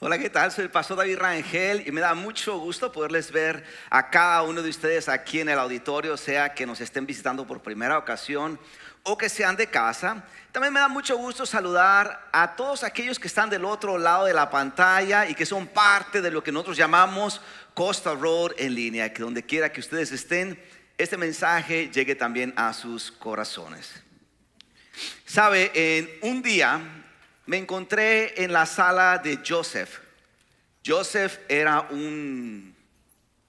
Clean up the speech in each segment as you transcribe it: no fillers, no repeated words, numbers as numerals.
Hola, ¿qué tal? Soy el pastor David Rangel y me da mucho gusto poderles ver a cada uno de ustedes aquí en el auditorio, sea que nos estén visitando por primera ocasión o que sean de casa. También me da mucho gusto saludar a todos aquellos que están del otro lado de la pantalla y que son parte de lo que nosotros llamamos Costa Road en línea, que donde quiera que ustedes estén, este mensaje llegue también a sus corazones. Sabe, en un día me encontré en la sala de Joseph. Joseph era un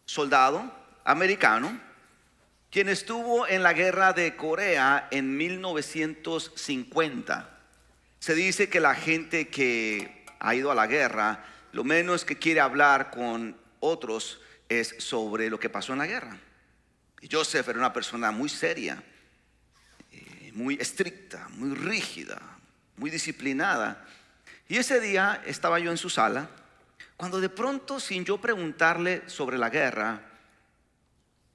soldado americano quien estuvo en la guerra de Corea en 1950. Se dice que la gente que ha ido a la guerra, lo menos que quiere hablar con otros es sobre lo que pasó en la guerra. Y Joseph era una persona muy seria, muy estricta, muy rígida, muy disciplinada. Y ese día estaba yo en su sala cuando de pronto, sin yo preguntarle sobre la guerra,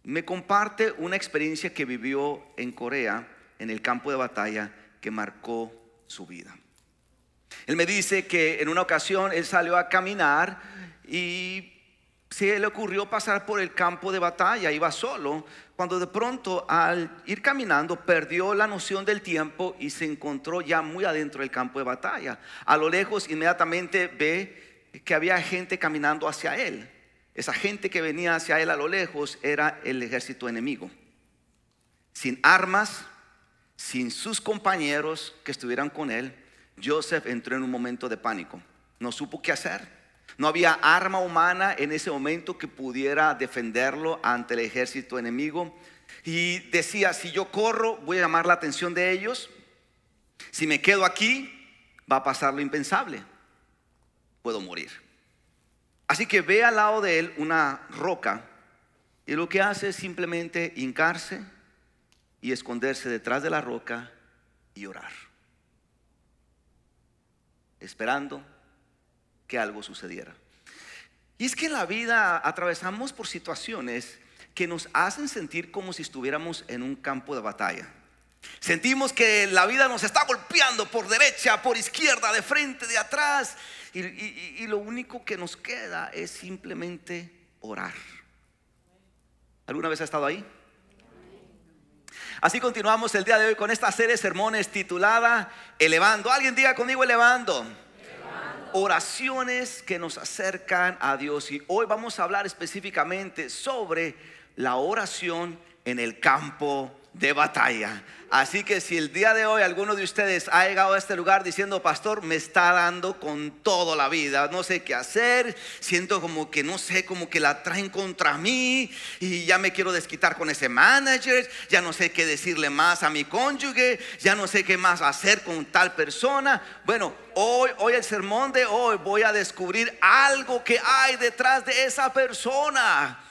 me comparte una experiencia que vivió en Corea, en el campo de batalla, que marcó su vida. Él me dice que en una ocasión él salió a caminar y se le ocurrió pasar por el campo de batalla. Iba solo, cuando de pronto al ir caminando perdió la noción del tiempo y se encontró ya muy adentro del campo de batalla. A lo lejos inmediatamente ve que había gente caminando hacia él. Esa gente que venía hacia él a lo lejos era el ejército enemigo, sin armas, sin sus compañeros que estuvieran con él. Joseph entró en un momento de pánico, no supo qué hacer. No había arma humana en ese momento que pudiera defenderlo ante el ejército enemigo. Y decía, si yo corro voy a llamar la atención de ellos. Si me quedo aquí va a pasar lo impensable, puedo morir. Así que ve al lado de él una roca y lo que hace es simplemente hincarse y esconderse detrás de la roca y orar, esperando que algo sucediera. Y es que en la vida atravesamos por situaciones que nos hacen sentir como si estuviéramos en un campo de batalla. Sentimos que la vida nos está golpeando por derecha, por izquierda, de frente, de atrás, y lo único que nos queda es simplemente orar. ¿Alguna vez ha estado ahí? Así continuamos el día de hoy con esta serie de sermones titulada Elevando. Alguien diga conmigo: elevando. Oraciones que nos acercan a Dios. Y hoy vamos a hablar específicamente sobre la oración en el campo de batalla. Así que si el día de hoy alguno de ustedes ha llegado a este lugar diciendo: pastor, me está dando con todo la vida, no sé qué hacer, siento como que no sé, como que la traen contra mí y ya me quiero desquitar con ese manager, ya no sé qué decirle más a mi cónyuge, ya no sé qué más hacer con tal persona. Bueno, hoy el sermón de hoy voy a descubrir algo que hay detrás de esa persona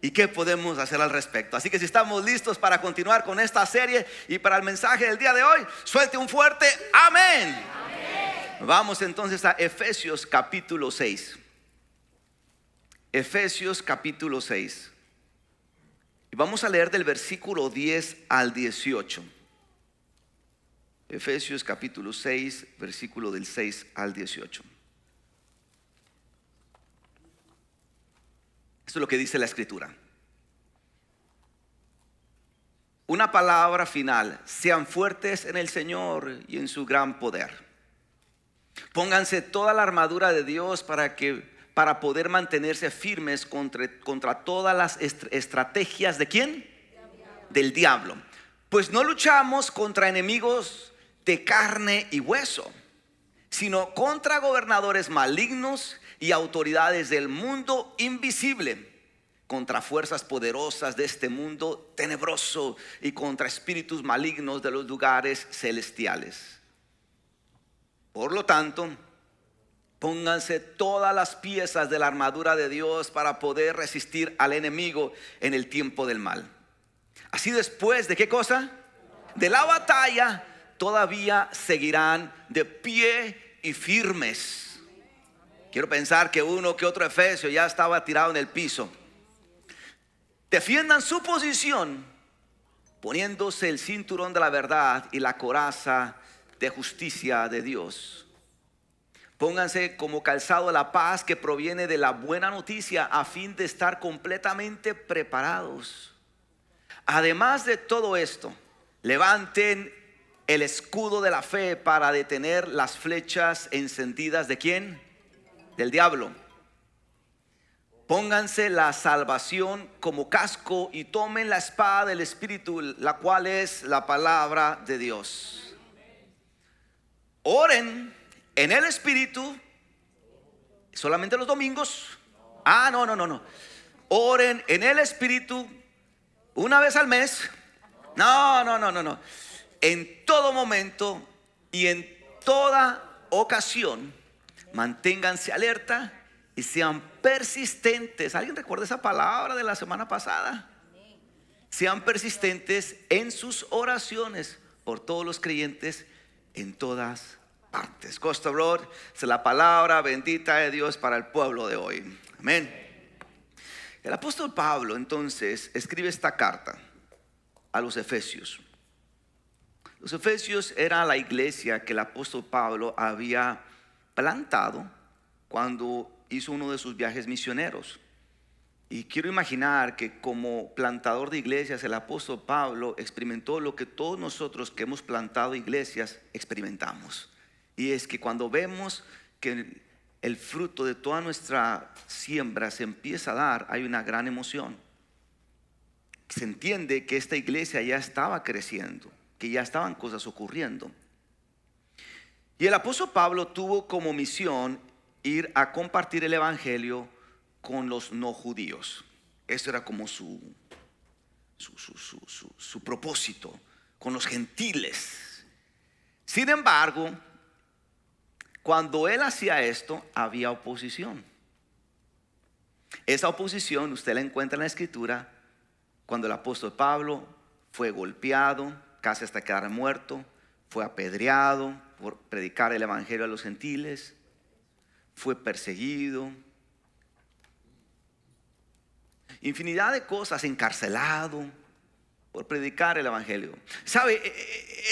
y qué podemos hacer al respecto. Así que si estamos listos para continuar con esta serie y para el mensaje del día de hoy, suelte un fuerte amén. Amén. Vamos entonces a Efesios capítulo 6. Efesios capítulo 6. Y vamos a leer del versículo 10 al 18. Efesios capítulo 6, versículo del 6 al 18. Esto es lo que dice la escritura. Una palabra final: sean fuertes en el Señor y en su gran poder. Pónganse toda la armadura de Dios para poder mantenerse firmes contra todas las estrategias ¿de quién? Del diablo. Pues no luchamos contra enemigos de carne y hueso, sino contra gobernadores malignos y autoridades del mundo invisible, contra fuerzas poderosas de este mundo tenebroso y contra espíritus malignos de los lugares celestiales. Por lo tanto, Pónganse todas las piezas de la armadura de Dios para poder resistir al enemigo en el tiempo del mal. Así después de ¿qué cosa? De la batalla, todavía seguirán de pie y firmes. Quiero pensar que uno que otro efesio ya estaba tirado en el piso. Defiendan su posición poniéndose el cinturón de la verdad y la coraza de justicia de Dios. Pónganse como calzado la paz que proviene de la buena noticia, a fin de estar completamente preparados. Además de todo esto, levanten el escudo de la fe para detener las flechas encendidas ¿de quién? Del diablo. Pónganse la salvación como casco y tomen la espada del Espíritu, la cual es la palabra de Dios. Oren en el Espíritu. ¿Solamente los domingos? No. Oren en el Espíritu una vez al mes. No. En todo momento y en toda ocasión, manténganse alerta y sean persistentes. ¿Alguien recuerda esa palabra de la semana pasada? Sean persistentes en sus oraciones por todos los creyentes en todas partes. Costa Road es la palabra bendita de Dios para el pueblo de hoy. Amén. El apóstol Pablo entonces escribe esta carta a los Efesios. Los Efesios era la iglesia que el apóstol Pablo había plantado cuando hizo uno de sus viajes misioneros. Y quiero imaginar que como plantador de iglesias, el apóstol Pablo experimentó lo que todos nosotros que hemos plantado iglesias experimentamos. Y es que cuando vemos que el fruto de toda nuestra siembra se empieza a dar, hay una gran emoción. Se entiende que esta iglesia ya estaba creciendo, que ya estaban cosas ocurriendo. Y el apóstol Pablo tuvo como misión ir a compartir el evangelio con los no judíos. Eso era como su propósito, con los gentiles. Sin embargo, cuando él hacía esto, había oposición. Esa oposición usted la encuentra en la escritura cuando el apóstol Pablo fue golpeado casi hasta quedar muerto, fue apedreado por predicar el evangelio a los gentiles, fue perseguido, infinidad de cosas, encarcelado por predicar el evangelio. ¿Sabe?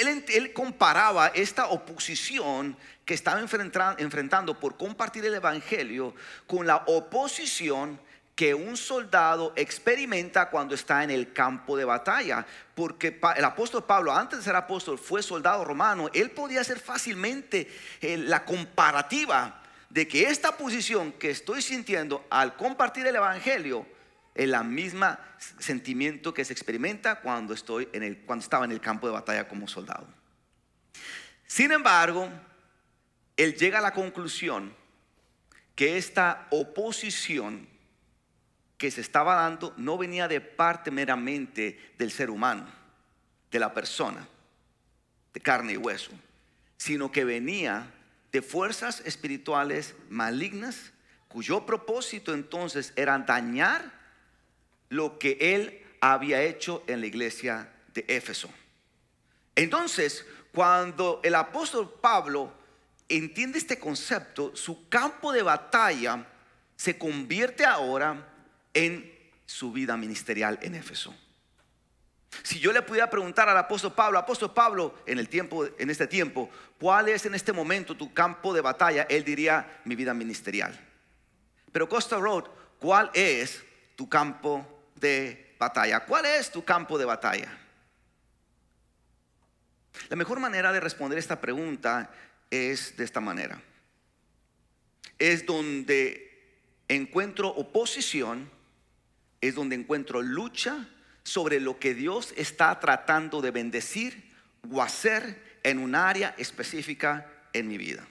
Él comparaba esta oposición que estaba enfrentando por compartir el evangelio con la oposición que un soldado experimenta cuando está en el campo de batalla. Porque el apóstol Pablo, antes de ser apóstol, fue soldado romano. Él podía hacer fácilmente la comparativa de que esta posición que estoy sintiendo al compartir el evangelio es la misma sentimiento que se experimenta cuando estaba en el campo de batalla como soldado. Sin embargo, él llega a la conclusión que esta oposición que se estaba dando no venía de parte meramente del ser humano, de la persona, de carne y hueso, sino que venía de fuerzas espirituales malignas, cuyo propósito entonces era dañar lo que él había hecho en la iglesia de Éfeso. Entonces, cuando el apóstol Pablo entiende este concepto, su campo de batalla se convierte ahora en su vida ministerial en Éfeso. Si yo le pudiera preguntar al apóstol Pablo, en este tiempo, ¿cuál es en este momento tu campo de batalla? Él diría: mi vida ministerial. Pero Costa Road, ¿cuál es tu campo de batalla? ¿Cuál es tu campo de batalla? La mejor manera de responder esta pregunta es de esta manera: es donde encuentro oposición, es donde encuentro lucha sobre lo que Dios está tratando de bendecir o hacer en un área específica en mi vida.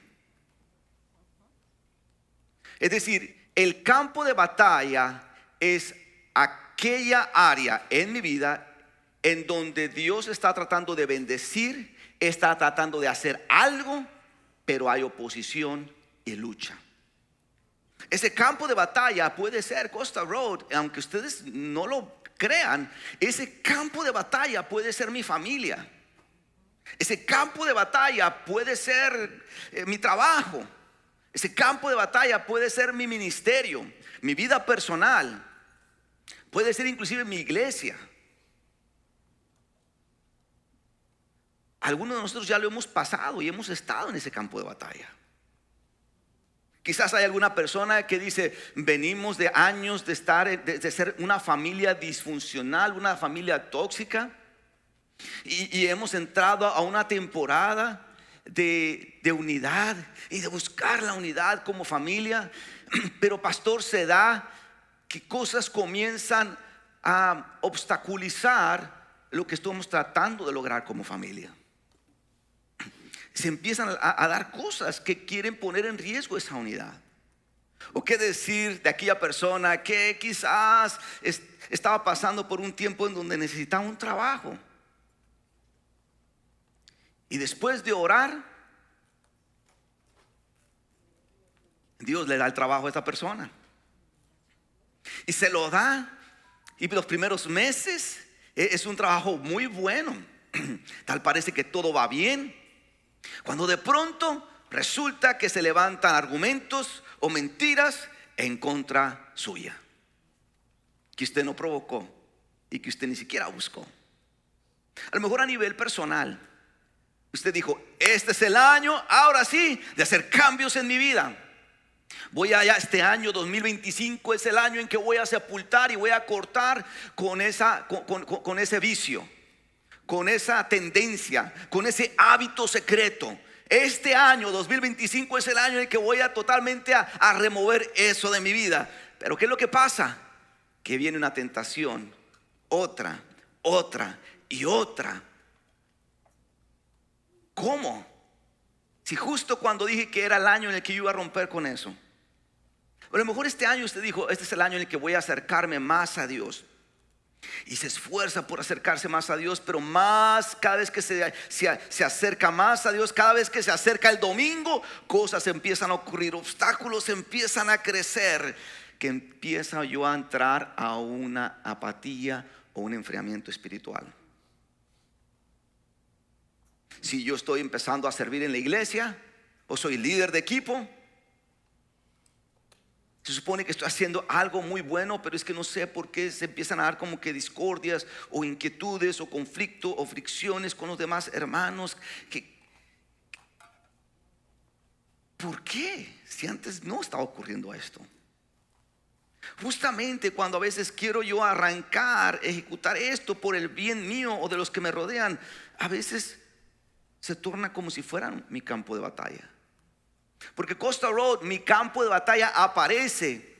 Es decir, el campo de batalla es aquella área en mi vida en donde Dios está tratando de bendecir, está tratando de hacer algo, pero hay oposición y lucha. Ese campo de batalla puede ser Costa Road, aunque ustedes no lo crean. Ese campo de batalla puede ser mi familia. Ese campo de batalla puede ser mi trabajo. Ese campo de batalla puede ser mi ministerio, mi vida personal. Puede ser inclusive mi iglesia. Algunos de nosotros ya lo hemos pasado y hemos estado en ese campo de batalla. Quizás hay alguna persona que dice: venimos de años de ser una familia disfuncional, una familia tóxica, y hemos entrado a una temporada de unidad y de buscar la unidad como familia. Pero pastor, se da que cosas comienzan a obstaculizar lo que estamos tratando de lograr como familia. Se empiezan a dar cosas que quieren poner en riesgo esa unidad. O qué decir de aquella persona que quizás estaba pasando por un tiempo en donde necesitaba un trabajo, y después de orar, Dios le da el trabajo a esa persona y se lo da. Y los primeros meses es un trabajo muy bueno. Tal parece que todo va bien, cuando de pronto resulta que se levantan argumentos o mentiras en contra suya, que usted no provocó y que usted ni siquiera buscó. A lo mejor a nivel personal usted dijo: este es el año, ahora sí, de hacer cambios en mi vida. Voy allá, este año 2025 es el año en que voy a sepultar y voy a cortar con ese vicio, con esa tendencia, con ese hábito secreto. Este año 2025 es el año en que voy a totalmente a remover eso de mi vida. Pero ¿qué es lo que pasa? Que viene una tentación, otra y otra. ¿Cómo? Si justo cuando dije que era el año en el que yo iba a romper con eso. A lo mejor este año usted dijo: este es el año en el que voy a acercarme más a Dios. Y se esfuerza por acercarse más a Dios, pero más cada vez que se acerca más a Dios, cada vez que se acerca el domingo, cosas empiezan a ocurrir, obstáculos empiezan a crecer, que empieza yo a entrar a una apatía o un enfriamiento espiritual. Si yo estoy empezando a servir en la iglesia o soy líder de equipo, se supone que estoy haciendo algo muy bueno, pero es que no sé por qué se empiezan a dar como que discordias o inquietudes o conflicto o fricciones con los demás hermanos. ¿Por qué? Si antes no estaba ocurriendo esto. Justamente cuando a veces quiero yo arrancar, ejecutar esto por el bien mío o de los que me rodean, a veces se torna como si fueran mi campo de batalla. Porque Costa Road, mi campo de batalla, aparece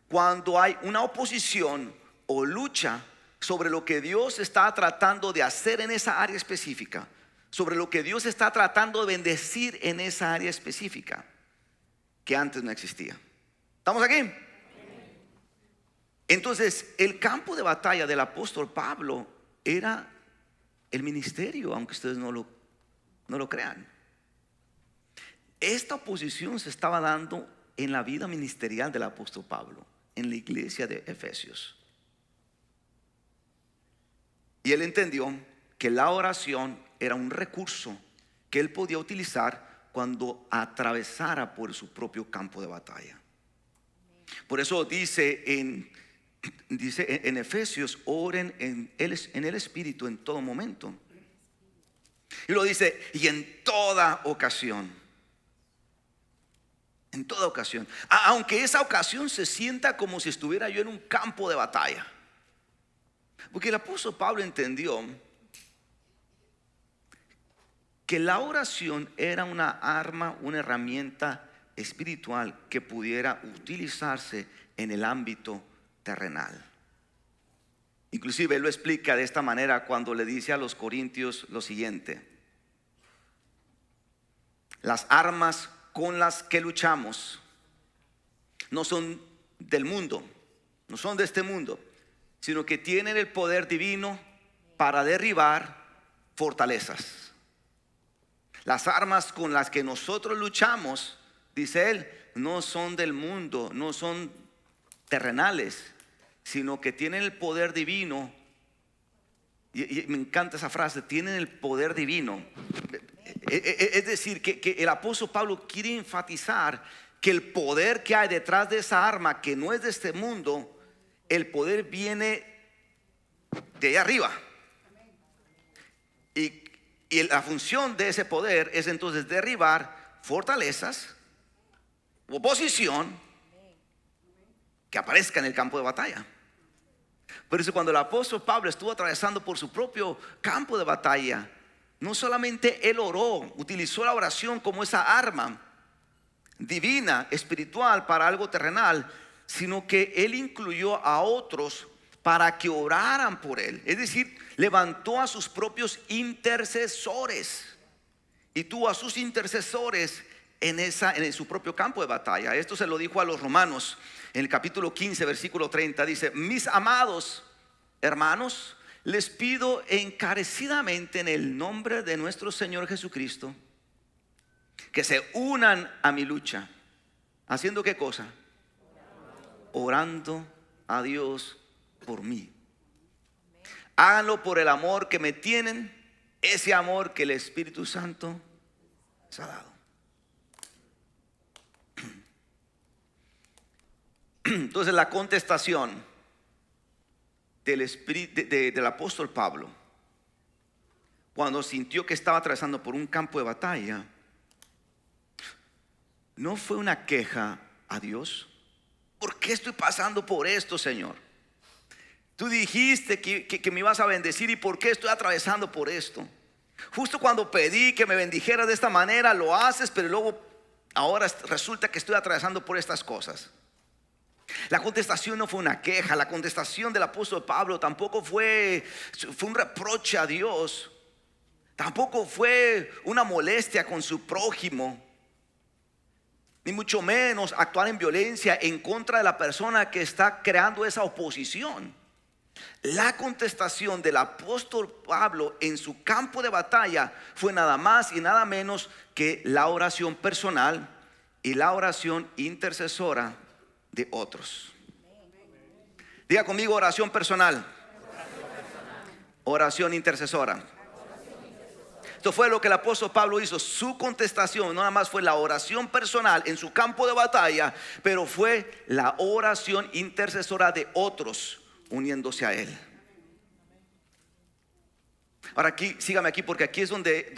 cuando hay una oposición o lucha sobre lo que Dios está tratando de hacer en esa área específica, sobre lo que Dios está tratando de bendecir en esa área específica que antes no existía. ¿Estamos aquí? Entonces, el campo de batalla del apóstol Pablo era el ministerio, aunque ustedes no lo crean. Esta oposición se estaba dando en la vida ministerial del apóstol Pablo, en la iglesia de Efesios. Y él entendió que la oración era un recurso que él podía utilizar cuando atravesara por su propio campo de batalla. Por eso dice en Efesios: oren en el Espíritu en todo momento. Y lo dice: y en toda ocasión. En toda ocasión, aunque esa ocasión se sienta como si estuviera yo en un campo de batalla. Porque el apóstol Pablo entendió que la oración era una arma, una herramienta espiritual que pudiera utilizarse en el ámbito terrenal. Inclusive él lo explica de esta manera cuando le dice a los corintios lo siguiente: las armas con las que luchamos no son del mundo, no son de este mundo, sino que tienen el poder divino para derribar fortalezas. Las armas con las que nosotros luchamos, dice él, no son del mundo, no son terrenales, sino que tienen el poder divino. Y me encanta esa frase, tienen el poder divino. Es decir, que el apóstol Pablo quiere enfatizar que el poder que hay detrás de esa arma, que no es de este mundo, el poder viene de allá arriba. Y la función de ese poder es entonces derribar fortalezas, oposición que aparezca en el campo de batalla. Por eso cuando el apóstol Pablo estuvo atravesando por su propio campo de batalla, no solamente él oró, utilizó la oración como esa arma divina, espiritual para algo terrenal, sino que él incluyó a otros para que oraran por él. Es decir, levantó a sus propios intercesores y tuvo a sus intercesores en su propio campo de batalla. Esto se lo dijo a los romanos en el capítulo 15, versículo 30. Dice: mis amados hermanos, les pido encarecidamente en el nombre de nuestro Señor Jesucristo, que se unan a mi lucha. ¿Haciendo qué cosa? Orando a Dios por mí. Háganlo por el amor que me tienen, ese amor que el Espíritu Santo les ha dado. Entonces la contestación del apóstol Pablo, cuando sintió que estaba atravesando por un campo de batalla, no fue una queja a Dios. ¿Por qué estoy pasando por esto, Señor? Tú dijiste que me ibas a bendecir, ¿y por qué estoy atravesando por esto? Justo cuando pedí que me bendijeras de esta manera, lo haces, pero luego ahora resulta que estoy atravesando por estas cosas. La contestación no fue una queja. La contestación del apóstol Pablo tampoco fue un reproche a Dios. Tampoco fue una molestia con su prójimo, ni mucho menos actuar en violencia en contra de la persona que está creando esa oposición. La contestación del apóstol Pablo en su campo de batalla fue nada más y nada menos que la oración personal y la oración intercesora de otros. Diga conmigo: oración personal, oración intercesora. Esto fue lo que el apóstol Pablo hizo. Su contestación no nada más fue la oración personal en su campo de batalla, pero fue la oración intercesora de otros uniéndose a él. Ahora aquí, sígame aquí, porque aquí es donde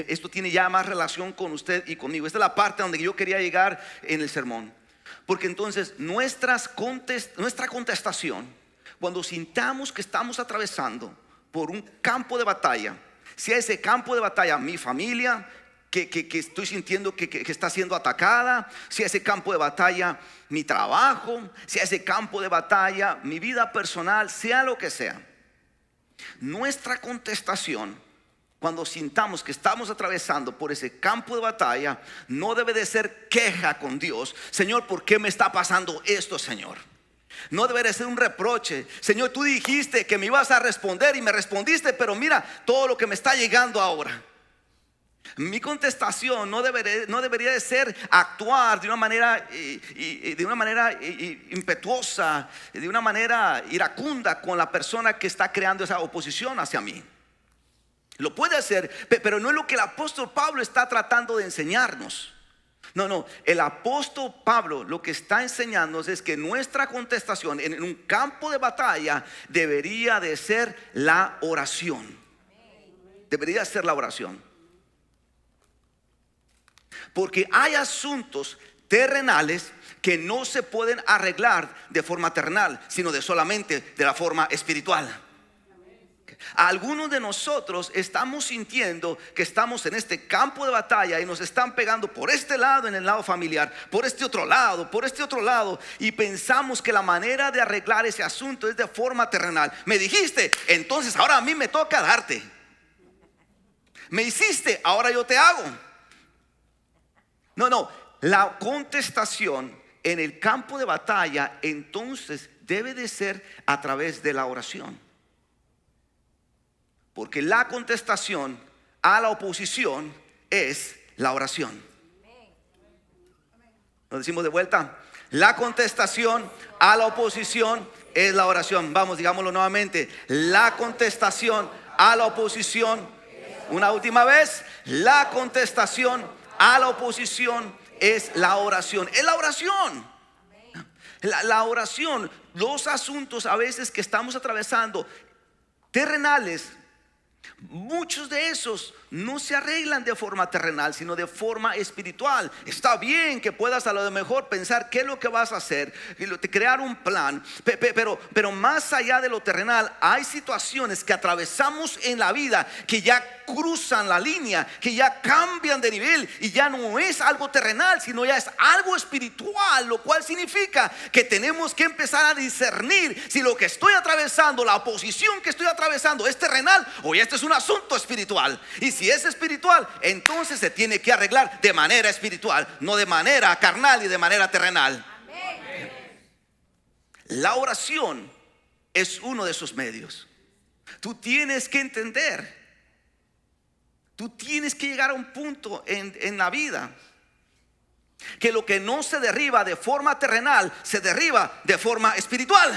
esto tiene ya más relación con usted y conmigo. Esta es la parte donde yo quería llegar en el sermón. Porque entonces nuestra contestación, cuando sintamos que estamos atravesando por un campo de batalla, sea ese campo de batalla mi familia, que estoy sintiendo que está siendo atacada, sea ese campo de batalla mi trabajo, sea ese campo de batalla mi vida personal, sea lo que sea, nuestra contestación cuando sintamos que estamos atravesando por ese campo de batalla no debe de ser queja con Dios. Señor, ¿por qué me está pasando esto, Señor? No debe de ser un reproche. Señor, tú dijiste que me ibas a responder y me respondiste, pero mira todo lo que me está llegando ahora. Mi contestación no debería de ser actuar de una manera impetuosa, de una manera iracunda con la persona que está creando esa oposición hacia mí. Lo puede hacer, pero no es lo que el apóstol Pablo está tratando de enseñarnos. No, el apóstol Pablo lo que está enseñándonos es que nuestra contestación en un campo de batalla debería de ser la oración. Debería ser la oración. Porque hay asuntos terrenales que no se pueden arreglar de forma terrenal, sino solamente de la forma espiritual. Algunos de nosotros estamos sintiendo que estamos en este campo de batalla y nos están pegando por este lado, en el lado familiar, por este otro lado, y pensamos que la manera de arreglar ese asunto es de forma terrenal. Me dijiste, entonces ahora a mí me toca darte. Me hiciste, ahora yo te hago. No, la contestación en el campo de batalla entonces debe de ser a través de la oración. Porque la contestación a la oposición es la oración. Lo decimos de vuelta. La contestación a la oposición es la oración. Vamos, digámoslo nuevamente. La contestación a la oposición. Una última vez. La contestación a la oposición es la oración. Es la oración. La oración. Los asuntos a veces que estamos atravesando terrenales, muchos de esos no se arreglan de forma terrenal, sino de forma espiritual. Está bien que puedas a lo mejor pensar qué es lo que vas a hacer, crear un plan, pero más allá de lo terrenal hay situaciones que atravesamos en la vida que ya cruzan la línea, que ya cambian de nivel y ya no es algo terrenal, sino ya es algo espiritual, lo cual significa que tenemos que empezar a discernir si lo que estoy atravesando, la oposición que estoy atravesando, es terrenal o ya este es un asunto espiritual. Y si es espiritual, entonces se tiene que arreglar de manera espiritual, no de manera carnal y de manera terrenal. Amén. La oración es uno de esos medios. Tú tienes que entender, tú tienes que llegar a un punto en la vida que lo que no se derriba de forma terrenal se derriba de forma espiritual.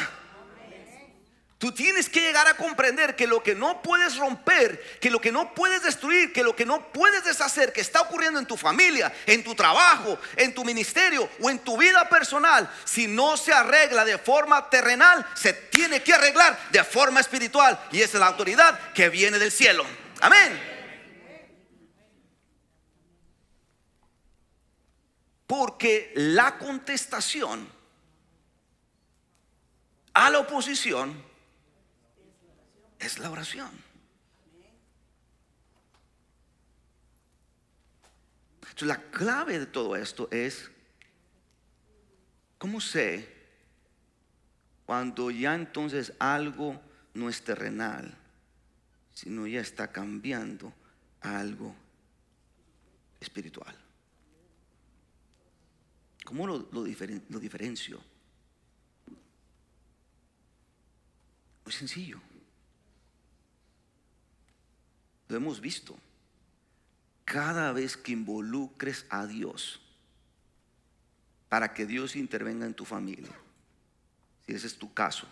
Tú tienes que llegar a comprender que lo que no puedes romper, que lo que no puedes destruir, que lo que no puedes deshacer, que está ocurriendo en tu familia, en tu trabajo, en tu ministerio o en tu vida personal, si no se arregla de forma terrenal, se tiene que arreglar de forma espiritual. Y esa es la autoridad que viene del cielo. Amén. Porque la contestación a la oposición es la oración. Entonces, la clave de todo esto es: ¿cómo sé cuando ya entonces algo no es terrenal, sino ya está cambiando a algo espiritual? ¿Cómo lo diferencio? Muy sencillo. Lo hemos visto. Cada vez que involucres a Dios para que Dios intervenga en tu familia, si ese es tu caso,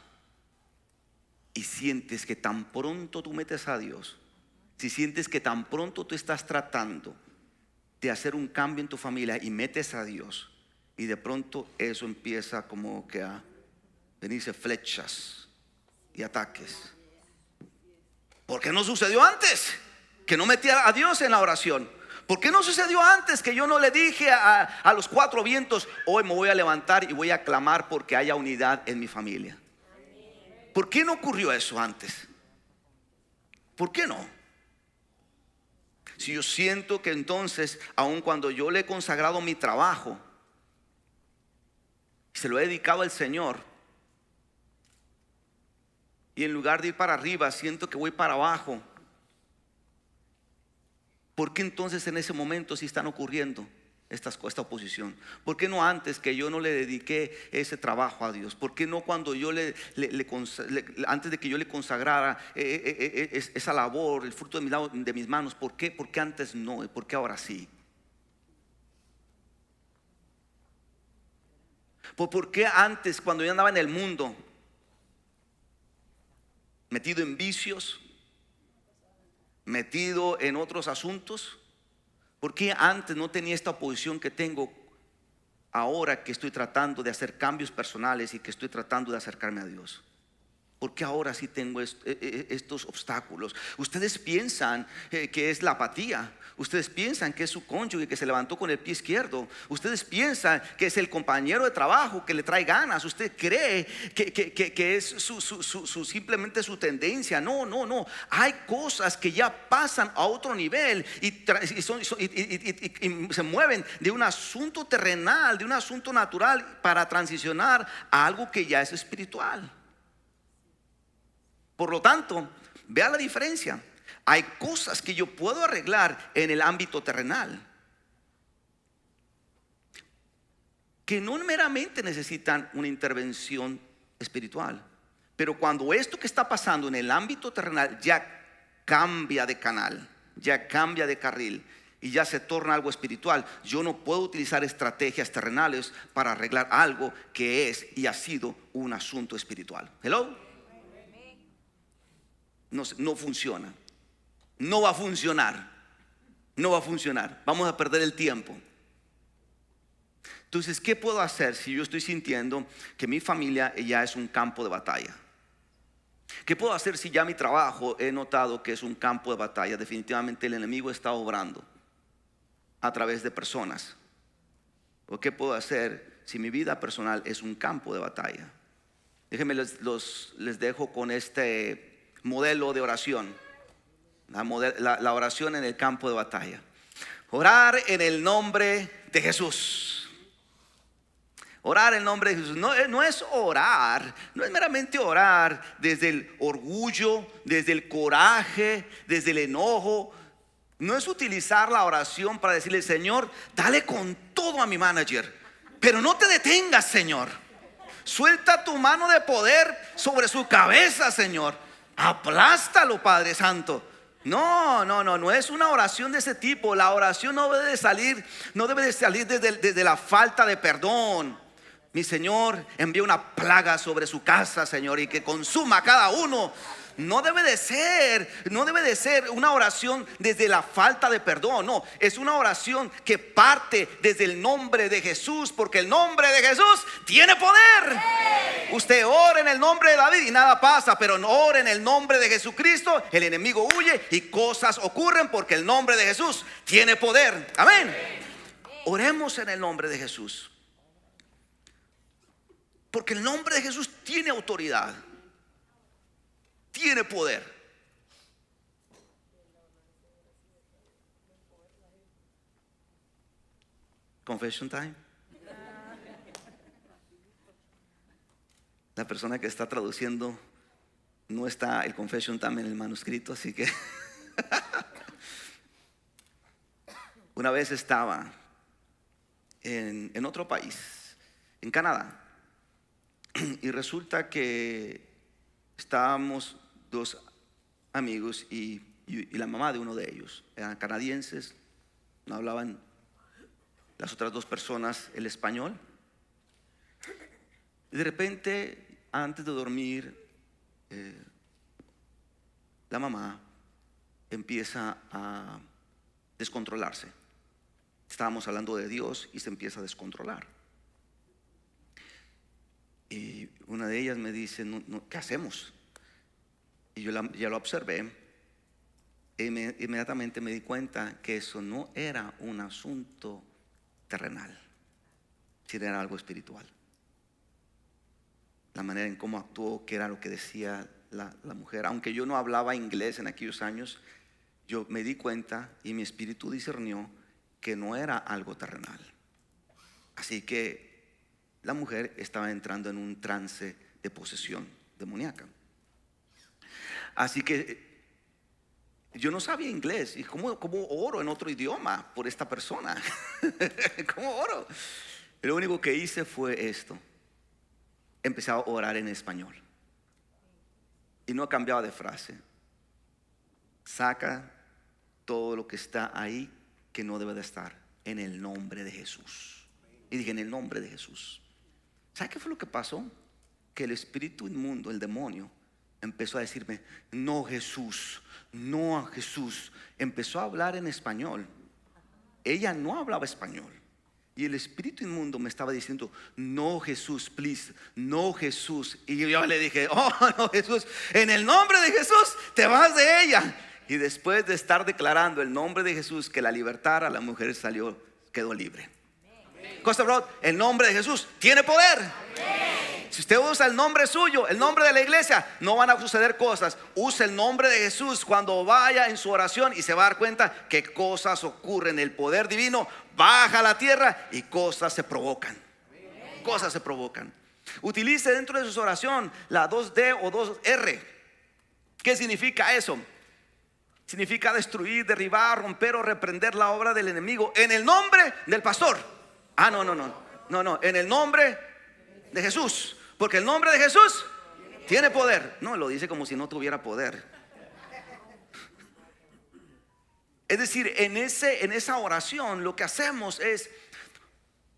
y sientes que tan pronto tú metes a Dios, si sientes que tan pronto tú estás tratando de hacer un cambio en tu familia y metes a Dios, y de pronto eso empieza como que a venirse flechas y ataques. ¿Por qué no sucedió antes que no metía a Dios en la oración? ¿Por qué no sucedió antes que yo no le dije a los cuatro vientos: hoy me voy a levantar y voy a clamar porque haya unidad en mi familia? ¿Por qué no ocurrió eso antes? ¿Por qué no? Si yo siento que entonces, aun cuando yo le he consagrado mi trabajo, se lo he dedicado al Señor, y en lugar de ir para arriba siento que voy para abajo, ¿por qué entonces en ese momento sí están ocurriendo esta oposición? ¿Por qué no antes que yo no le dediqué ese trabajo a Dios? ¿Por qué no cuando yo antes de que yo le consagrara esa labor, el fruto de mis manos? ¿Por qué antes no? ¿Y por qué ahora sí? ¿Por qué antes, cuando yo andaba en el mundo, metido en vicios, metido en otros asuntos, por qué antes no tenía esta oposición que tengo ahora que estoy tratando de hacer cambios personales y que estoy tratando de acercarme a Dios? ¿Por qué ahora sí tengo estos obstáculos? Ustedes piensan que es la apatía. Ustedes piensan que es su cónyuge que se levantó con el pie izquierdo. Ustedes piensan que es el compañero de trabajo que le trae ganas. Usted cree que es simplemente su tendencia. No. Hay cosas que ya pasan a otro nivel y se mueven de un asunto terrenal, de un asunto natural, para transicionar a algo que ya es espiritual. Por lo tanto, vea la diferencia. Hay cosas que yo puedo arreglar en el ámbito terrenal que no meramente necesitan una intervención espiritual. Pero cuando esto que está pasando en el ámbito terrenal ya cambia de canal, ya cambia de carril, y ya se torna algo espiritual. Yo no puedo utilizar estrategias terrenales para arreglar algo que es y ha sido un asunto espiritual. Hello. No funciona. No va a funcionar. No va a funcionar. Vamos a perder el tiempo. Entonces, ¿qué puedo hacer si yo estoy sintiendo que mi familia ya es un campo de batalla? ¿Qué puedo hacer si ya mi trabajo he notado que es un campo de batalla? Definitivamente el enemigo está obrando a través de personas. ¿O qué puedo hacer si mi vida personal es un campo de batalla? Déjenme les dejo con este modelo de oración. La oración en el campo de batalla. Orar en el nombre de Jesús. Orar en el nombre de Jesús no es orar, no es meramente orar desde el orgullo, desde el coraje, desde el enojo. No es utilizar la oración para decirle: Señor, dale con todo a mi manager, pero no te detengas, Señor. Suelta tu mano de poder sobre su cabeza, Señor. Aplástalo, Padre Santo. No es una oración de ese tipo. La oración no debe de salir desde la falta de perdón. Mi Señor, envía una plaga sobre su casa, Señor, y que consuma a cada uno. No debe de ser una oración desde la falta de perdón. No, es una oración que parte desde el nombre de Jesús, porque el nombre de Jesús tiene poder. Usted ora en el nombre de David y nada pasa, pero ora en el nombre de Jesucristo, el enemigo huye y cosas ocurren, porque el nombre de Jesús tiene poder. Amén. Oremos en el nombre de Jesús, porque el nombre de Jesús tiene autoridad, tiene poder. Confession time. La persona que está traduciendo no está el confession time en el manuscrito, así que una vez estaba en otro país, en Canadá, y resulta que estábamos dos amigos y la mamá de uno de ellos. Eran canadienses, no hablaban las otras dos personas el español. Y de repente, antes de dormir, la mamá empieza a descontrolarse. Estábamos hablando de Dios y se empieza a descontrolar. Y una de ellas me dice: ¿qué hacemos? Y yo ya lo observé. Inmediatamente me di cuenta que eso no era un asunto terrenal, sino era algo espiritual. La manera en cómo actuó, que era lo que decía la mujer. Aunque yo no hablaba inglés en aquellos años, yo me di cuenta y mi espíritu discernió que no era algo terrenal. Así que la mujer estaba entrando en un trance de posesión demoníaca. Así que yo no sabía inglés. ¿Y cómo oro en otro idioma por esta persona? ¿Cómo oro? Lo único que hice fue esto: empecé a orar en español. Y no cambiaba de frase. Saca todo lo que está ahí que no debe de estar, en el nombre de Jesús. Y dije: en el nombre de Jesús. ¿Sabe qué fue lo que pasó? Que el espíritu inmundo, el demonio, empezó a decirme: no, Jesús, no a Jesús. Empezó a hablar en español. Ella no hablaba español. Y el espíritu inmundo me estaba diciendo: no, Jesús, please, no, Jesús. Y yo le dije: oh, no, Jesús, en el nombre de Jesús te vas de ella. Y después de estar declarando el nombre de Jesús que la libertara, la mujer quedó libre. Costa Road, el nombre de Jesús tiene poder. Si usted usa el nombre suyo, el nombre de la iglesia, no van a suceder cosas. Use el nombre de Jesús cuando vaya en su oración y se va a dar cuenta que cosas ocurren. El poder divino baja a la tierra y cosas se provocan. Cosas se provocan. Utilice dentro de su oración la 2D o 2R. ¿Qué significa eso? Significa destruir, derribar, romper o reprender la obra del enemigo en el nombre del pastor. No, en el nombre de Jesús, porque el nombre de Jesús tiene poder. No, lo dice como si no tuviera poder. Es decir, en esa oración lo que hacemos es,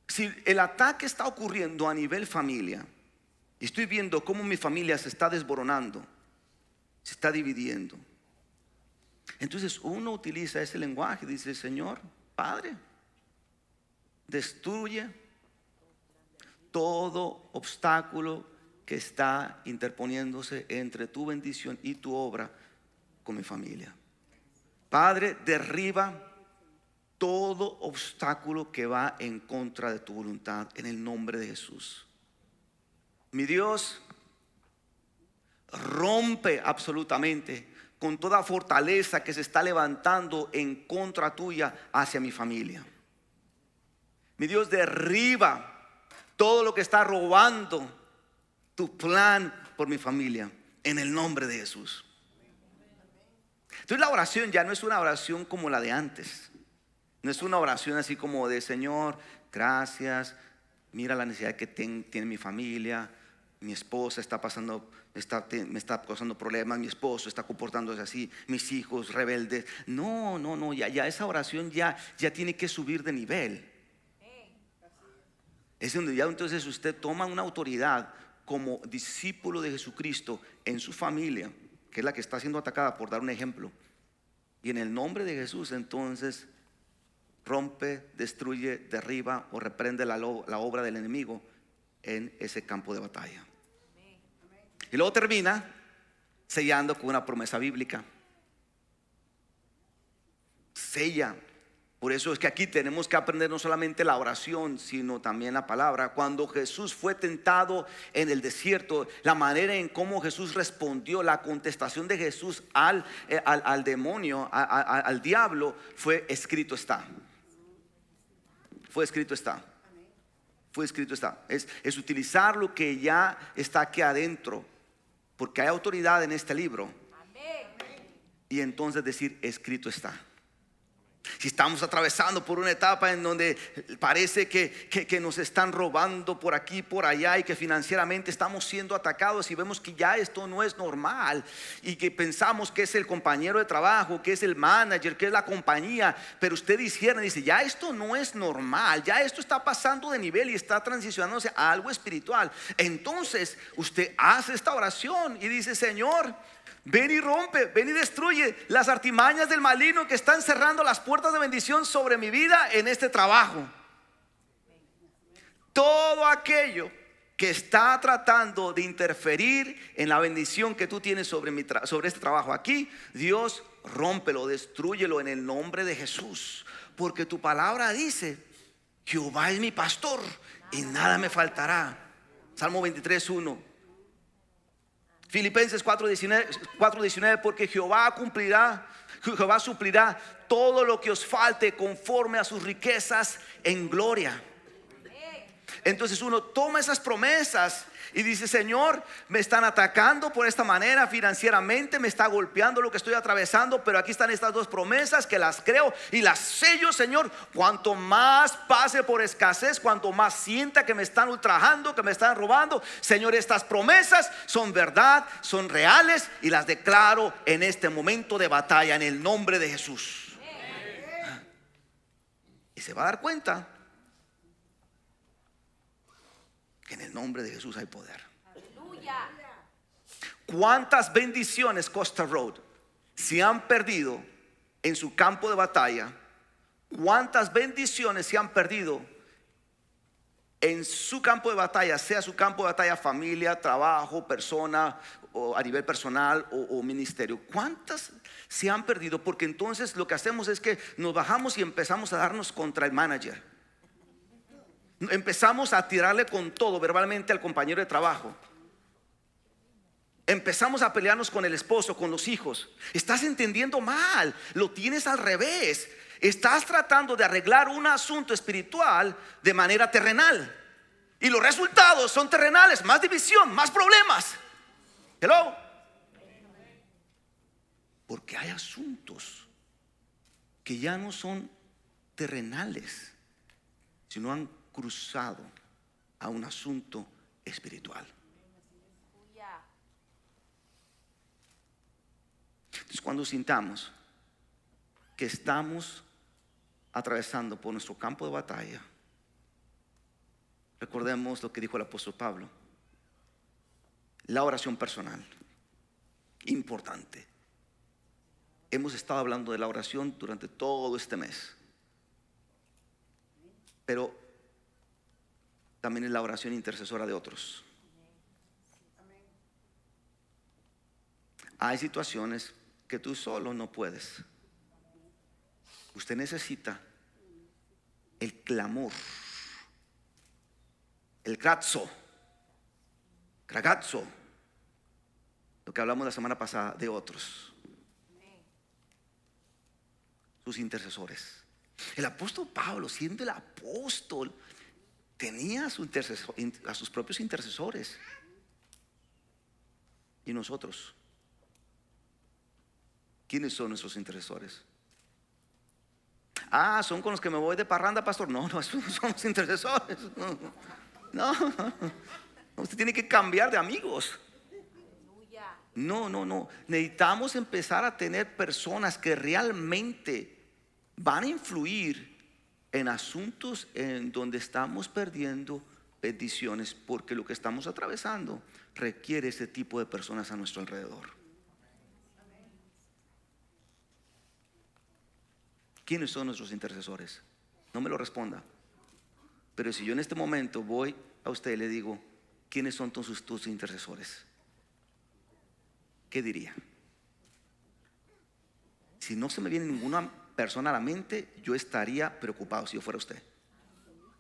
si el ataque está ocurriendo a nivel familia, y estoy viendo cómo mi familia se está desboronando, se está dividiendo, entonces uno utiliza ese lenguaje, dice: Señor, Padre, destruye todo obstáculo que está interponiéndose entre tu bendición y tu obra con mi familia. Padre, derriba todo obstáculo que va en contra de tu voluntad en el nombre de Jesús. Mi Dios, rompe absolutamente con toda fortaleza que se está levantando en contra tuya hacia mi familia. Mi Dios, derriba todo lo que está robando tu plan por mi familia en el nombre de Jesús. Entonces la oración ya no es una oración como la de antes. No es una oración así como de: Señor, gracias, mira la necesidad que tiene mi familia, mi esposa me está causando problemas, mi esposo está comportándose así, mis hijos rebeldes. No, ya esa oración ya tiene que subir de nivel. Es donde ya entonces usted toma una autoridad como discípulo de Jesucristo en su familia, que es la que está siendo atacada, por dar un ejemplo, y en el nombre de Jesús entonces rompe, destruye, derriba o reprende la obra del enemigo en ese campo de batalla. Y luego termina sellando con una promesa bíblica. Sella. Por eso es que aquí tenemos que aprender no solamente la oración, sino también la palabra. Cuando Jesús fue tentado en el desierto, la manera en cómo Jesús respondió, la contestación de Jesús al demonio, al diablo, fue: escrito está. Fue escrito está. Fue escrito está. Es utilizar lo que ya está aquí adentro, porque hay autoridad en este libro. Y entonces decir: escrito está. Si estamos atravesando por una etapa en donde parece que nos están robando por aquí y por allá, y que financieramente estamos siendo atacados, y vemos que ya esto no es normal, y que pensamos que es el compañero de trabajo, que es el manager, que es la compañía, pero usted dice: ya esto no es normal, ya esto está pasando de nivel y está transicionándose a algo espiritual. Entonces usted hace esta oración y dice: Señor, ven y rompe, ven y destruye las artimañas del maligno que están cerrando las puertas de bendición sobre mi vida en este trabajo. Todo aquello que está tratando de interferir en la bendición que tú tienes sobre este trabajo aquí, Dios, rómpelo, destrúyelo en el nombre de Jesús. Porque tu palabra dice: Jehová es mi pastor y nada me faltará. Salmo 23:1. Filipenses 4:19, porque Jehová suplirá todo lo que os falte conforme a sus riquezas en gloria. Entonces uno toma esas promesas y dice: Señor, me están atacando por esta manera financieramente, me está golpeando lo que estoy atravesando, pero aquí están estas dos promesas que las creo y las sello, Señor. Cuanto más pase por escasez, cuanto más sienta que me están ultrajando, que me están robando, Señor, estas promesas son verdad, son reales, y las declaro en este momento de batalla en el nombre de Jesús. Y se va a dar cuenta que en el nombre de Jesús hay poder. ¿Cuántas bendiciones Costa Road se han perdido en su campo de batalla? ¿Cuántas bendiciones se han perdido en su campo de batalla? Sea su campo de batalla familia, trabajo, persona, o a nivel personal o ministerio. ¿Cuántas se han perdido? Porque entonces lo que hacemos es que nos bajamos y empezamos a darnos contra el manager. Empezamos a tirarle con todo verbalmente al compañero de trabajo. Empezamos a pelearnos con el esposo, con los hijos. Estás entendiendo mal, lo tienes al revés. Estás tratando de arreglar un asunto espiritual de manera terrenal, y los resultados son terrenales: más división, más problemas. Hello. Porque hay asuntos que ya no son terrenales, sino han cruzado a un asunto espiritual. Entonces, cuando sintamos que estamos atravesando por nuestro campo de batalla, recordemos lo que dijo el apóstol Pablo: la oración personal, importante. Hemos estado hablando de la oración durante todo este mes, pero también es la oración intercesora de otros. Hay situaciones que tú solo no puedes. Usted necesita el clamor, el kragazzo, lo que hablamos la semana pasada de otros, sus intercesores. El apóstol Pablo, siendo el apóstol, tenía a sus propios intercesores. ¿Y nosotros? ¿Quiénes son nuestros intercesores? Son con los que me voy de parranda, pastor. No, esos no son los intercesores. No, usted tiene que cambiar de amigos. No. Necesitamos empezar a tener personas que realmente van a influir en asuntos en donde estamos perdiendo bendiciones, porque lo que estamos atravesando requiere ese tipo de personas a nuestro alrededor. ¿Quiénes son nuestros intercesores? No me lo responda. Pero si yo en este momento voy a usted y le digo: ¿quiénes son tus intercesores? ¿Qué diría? Si no se me viene ninguna persona a la mente, yo estaría preocupado si yo fuera usted.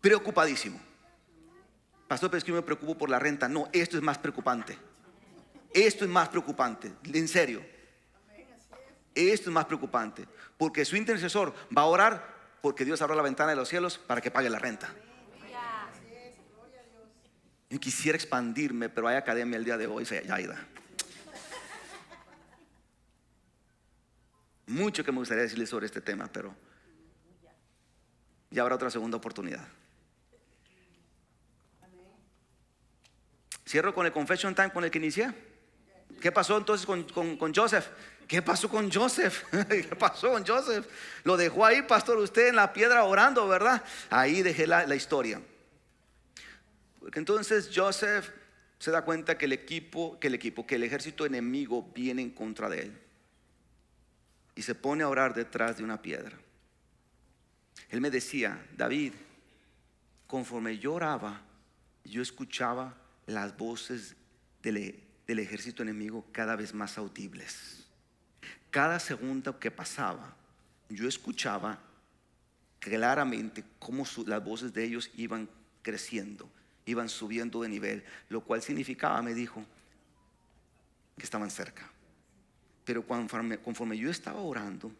Preocupadísimo. Pastor, pero es que yo me preocupo por la renta. No, esto es más preocupante. Esto es más preocupante, en serio. Esto es más preocupante, porque su intercesor va a orar porque Dios abrió la ventana de los cielos para que pague la renta. Yo quisiera expandirme, pero hay academia el día de hoy, ya irá. Mucho que me gustaría decirles sobre este tema, pero ya habrá otra segunda oportunidad. Cierro con el confession time con el que inicié. ¿Qué pasó entonces con Joseph? ¿Qué pasó con Joseph? ¿Qué pasó con Joseph? Lo dejó ahí, pastor, usted en la piedra orando, ¿verdad? Ahí dejé la historia. Porque entonces Joseph se da cuenta que el ejército enemigo viene en contra de él, y se pone a orar detrás de una piedra. Él me decía: David, conforme yo oraba, yo escuchaba las voces del ejército enemigo cada vez más audibles. Cada segundo que pasaba, yo escuchaba claramente cómo las voces de ellos iban creciendo, iban subiendo de nivel, lo cual significaba, me dijo, que estaban cerca. Pero conforme yo estaba orando,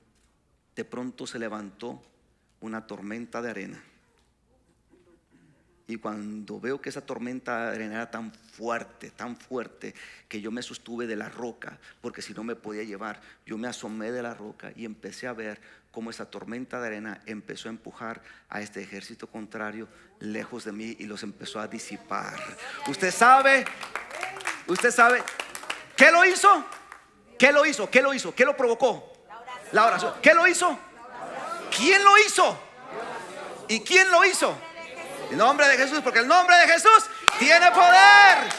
de pronto se levantó una tormenta de arena. Y cuando veo que esa tormenta de arena era tan fuerte, que yo me sostuve de la roca, porque si no me podía llevar, yo me asomé de la roca y empecé a ver cómo esa tormenta de arena empezó a empujar a este ejército contrario lejos de mí y los empezó a disipar. Usted sabe ¿qué lo hizo? ¿Qué lo provocó? La oración. ¿Qué lo hizo? ¿Quién lo hizo? ¿Y quién lo hizo? El nombre de Jesús, porque el nombre de Jesús tiene poder.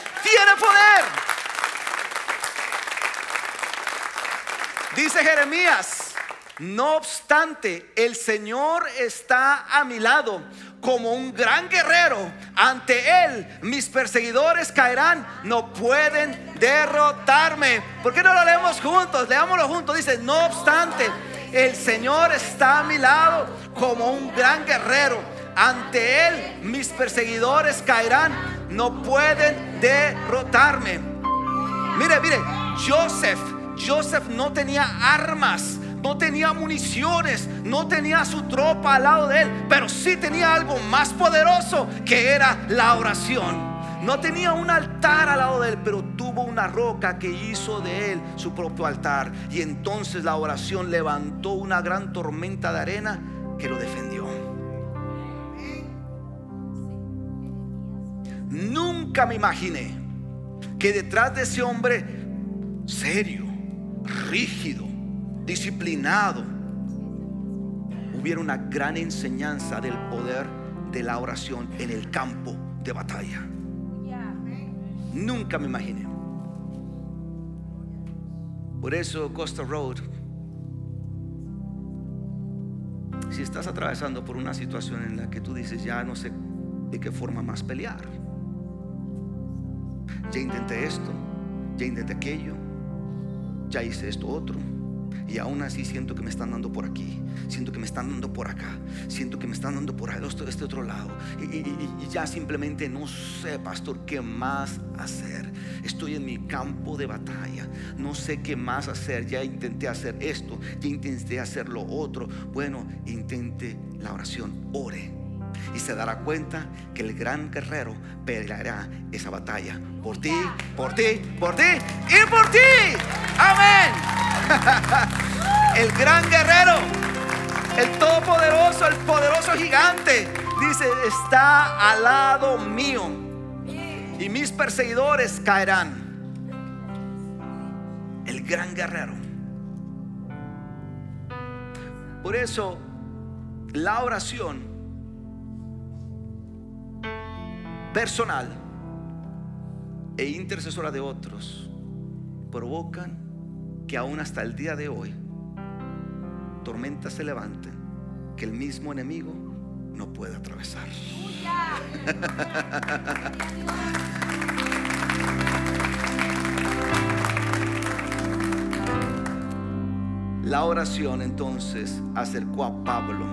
Dice Jeremías: no obstante, el Señor está a mi lado como un gran guerrero. Ante Él mis perseguidores caerán, no pueden derrotarme. ¿Por qué no lo leemos juntos? Leámoslo juntos. Dice: no obstante, el Señor está a mi lado como un gran guerrero. Ante Él mis perseguidores caerán, no pueden derrotarme. Mire, Joseph no tenía armas, no tenía municiones, no tenía su tropa al lado de él, pero sí tenía algo más poderoso, que era la oración. No tenía un altar al lado de él, pero tuvo una roca que hizo de él su propio altar. Y entonces la oración levantó una gran tormenta de arena que lo defendió. Nunca me imaginé que detrás de ese hombre serio, rígido, disciplinado, hubiera una gran enseñanza del poder de la oración en el campo de batalla. Nunca me imaginé. Por eso Costa Road, si estás atravesando por una situación en la que tú dices, ya no sé de qué forma más pelear, ya intenté esto, ya intenté aquello, ya hice esto otro, y aún así siento que me están dando por aquí, siento que me están dando por acá, siento que me están dando por este otro lado, y ya simplemente no sé, pastor, qué más hacer. Estoy en mi campo de batalla, no sé qué más hacer. Ya intenté hacer esto, ya intenté hacer lo otro. Bueno, intente la oración, ore, y se dará cuenta que el gran guerrero peleará esa batalla por ti, por ti, por ti y por ti. Amén. El gran guerrero, el todopoderoso, el poderoso gigante, dice, está al lado mío y mis perseguidores caerán. El gran guerrero. Por eso la oración personal e intercesora de otros provocan que aún hasta el día de hoy tormentas se levanten que el mismo enemigo no puede atravesar. La oración entonces acercó a Pablo,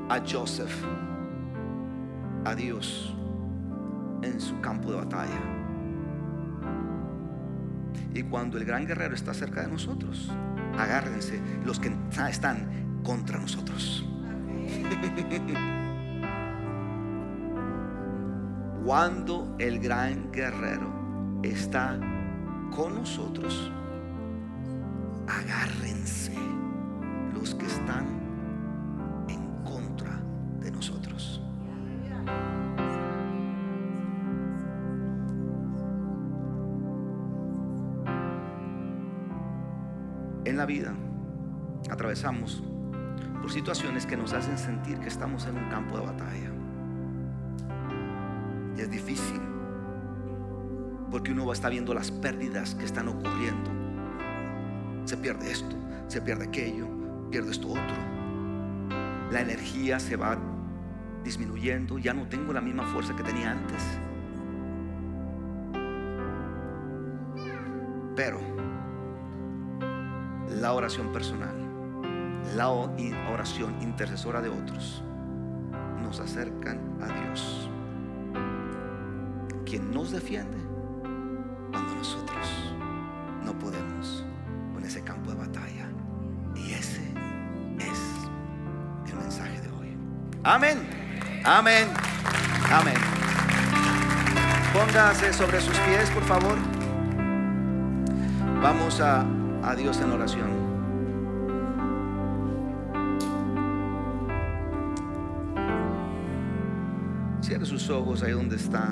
a Joseph, a Dios en su campo de batalla. Y cuando el gran guerrero está cerca de nosotros, agárrense los que están contra nosotros. Cuando el gran guerrero está con nosotros, agárrense los que están en contra de nosotros. En la vida atravesamos por situaciones que nos hacen sentir que estamos en un campo de batalla. Y es difícil, porque uno está viendo las pérdidas que están ocurriendo. Se pierde esto, se pierde aquello, pierde esto otro. La energía se va disminuyendo. Ya no tengo la misma fuerza que tenía antes. Pero la oración personal, la oración intercesora de otros nos acercan a Dios, quien nos defiende cuando nosotros no podemos con ese campo de batalla. Y ese es el mensaje de hoy. Amén, amén, amén. Póngase sobre sus pies, por favor. Vamos a Dios en oración. Cierre sus ojos ahí donde está.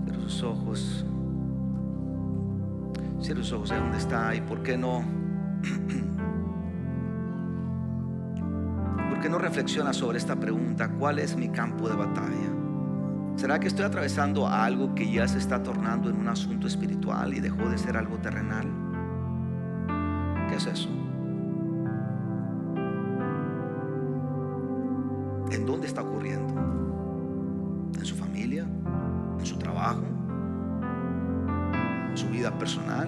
Cierre sus ojos. Cierre sus ojos ahí donde está. Y ¿por qué no? ¿Por qué no reflexiona sobre esta pregunta? ¿Cuál es mi campo de batalla? ¿Será que estoy atravesando algo que ya se está tornando en un asunto espiritual y dejó de ser algo terrenal? ¿Qué es eso? ¿En dónde está ocurriendo? ¿En su familia? ¿En su trabajo? ¿En su vida personal?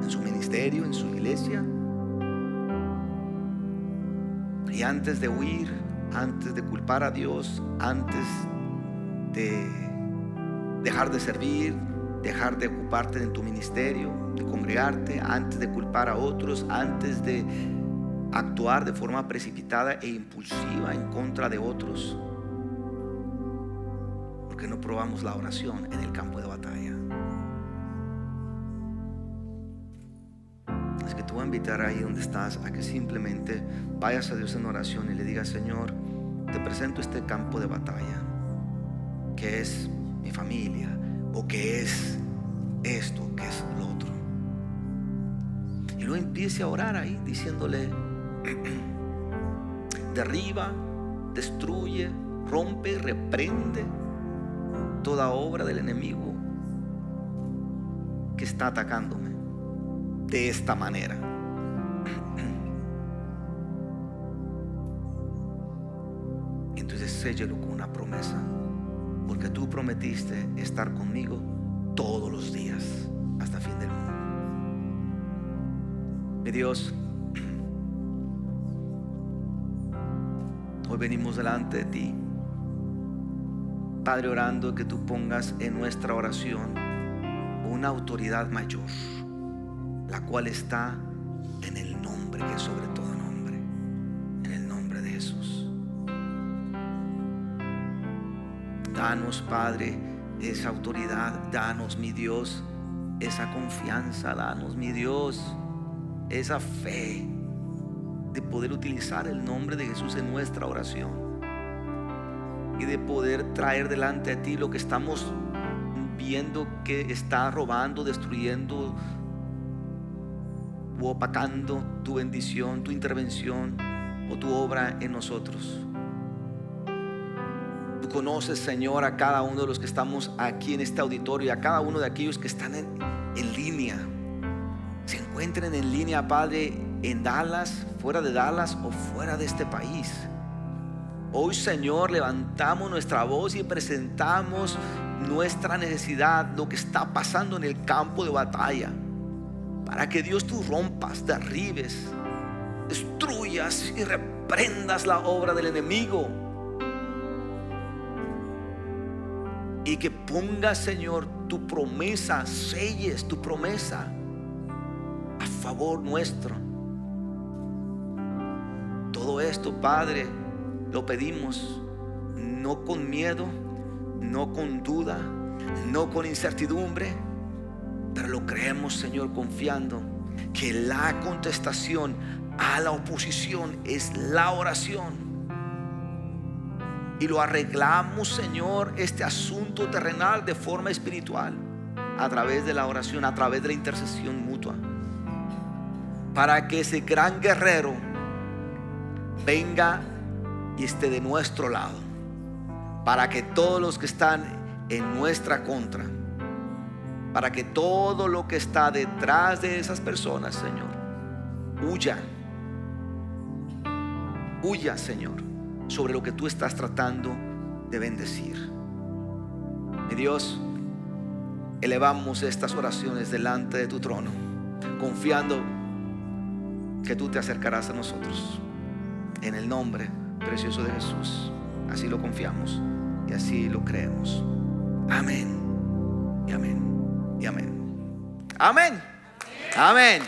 ¿En su ministerio? ¿En su iglesia? Y antes de huir, antes de culpar a Dios, antes de dejar de servir, dejar de ocuparte en tu ministerio, de congregarte, antes de culpar a otros, antes de actuar de forma precipitada e impulsiva en contra de otros, porque no probamos la oración en el campo de batalla. Es que te voy a invitar ahí donde estás a que simplemente vayas a Dios en oración y le digas: Señor, te presento este campo de batalla, que es mi familia, o que es esto, que es lo otro. Y luego empiece a orar ahí diciéndole: derriba, destruye, rompe, reprende toda obra del enemigo que está atacándome de esta manera. Entonces séllelo con una promesa, porque tú prometiste estar conmigo todos los días hasta el fin del mundo. Mi Dios, hoy venimos delante de ti, Padre, orando que tú pongas en nuestra oración una autoridad mayor, la cual está en el nombre que es sobre todo nombre, en el nombre de Jesús. Danos, Padre, esa autoridad. Danos, mi Dios, esa confianza. Danos, mi Dios, esa fe de poder utilizar el nombre de Jesús en nuestra oración y de poder traer delante de ti lo que estamos viendo que está robando, destruyendo o opacando tu bendición, tu intervención o tu obra en nosotros. Tú conoces, Señor, a cada uno de los que estamos aquí en este auditorio y a cada uno de aquellos que están en línea. Se encuentren en línea, Padre, en Dallas, fuera de Dallas o fuera de este país. Hoy, Señor, levantamos nuestra voz y presentamos nuestra necesidad, lo que está pasando en el campo de batalla, para que Dios tú rompas, derribes, destruyas y reprendas la obra del enemigo, y que pongas, Señor, tu promesa, selles tu promesa a favor nuestro. Todo esto, Padre, lo pedimos no con miedo, no con duda, no con incertidumbre, pero lo creemos, Señor, confiando que la contestación a la oposición es la oración. Y lo arreglamos, Señor, este asunto terrenal de forma espiritual, a través de la oración, a través de la intercesión mutua, para que ese gran guerrero venga y esté de nuestro lado, para que todos los que están en nuestra contra, para que todo lo que está detrás de esas personas, Señor, huya, Señor, sobre lo que tú estás tratando de bendecir. Mi Dios, elevamos estas oraciones delante de tu trono, confiando que tú te acercarás a nosotros. En el nombre precioso de Jesús, así lo confiamos y así lo creemos. Amén y amén y amén. Amén. Amén.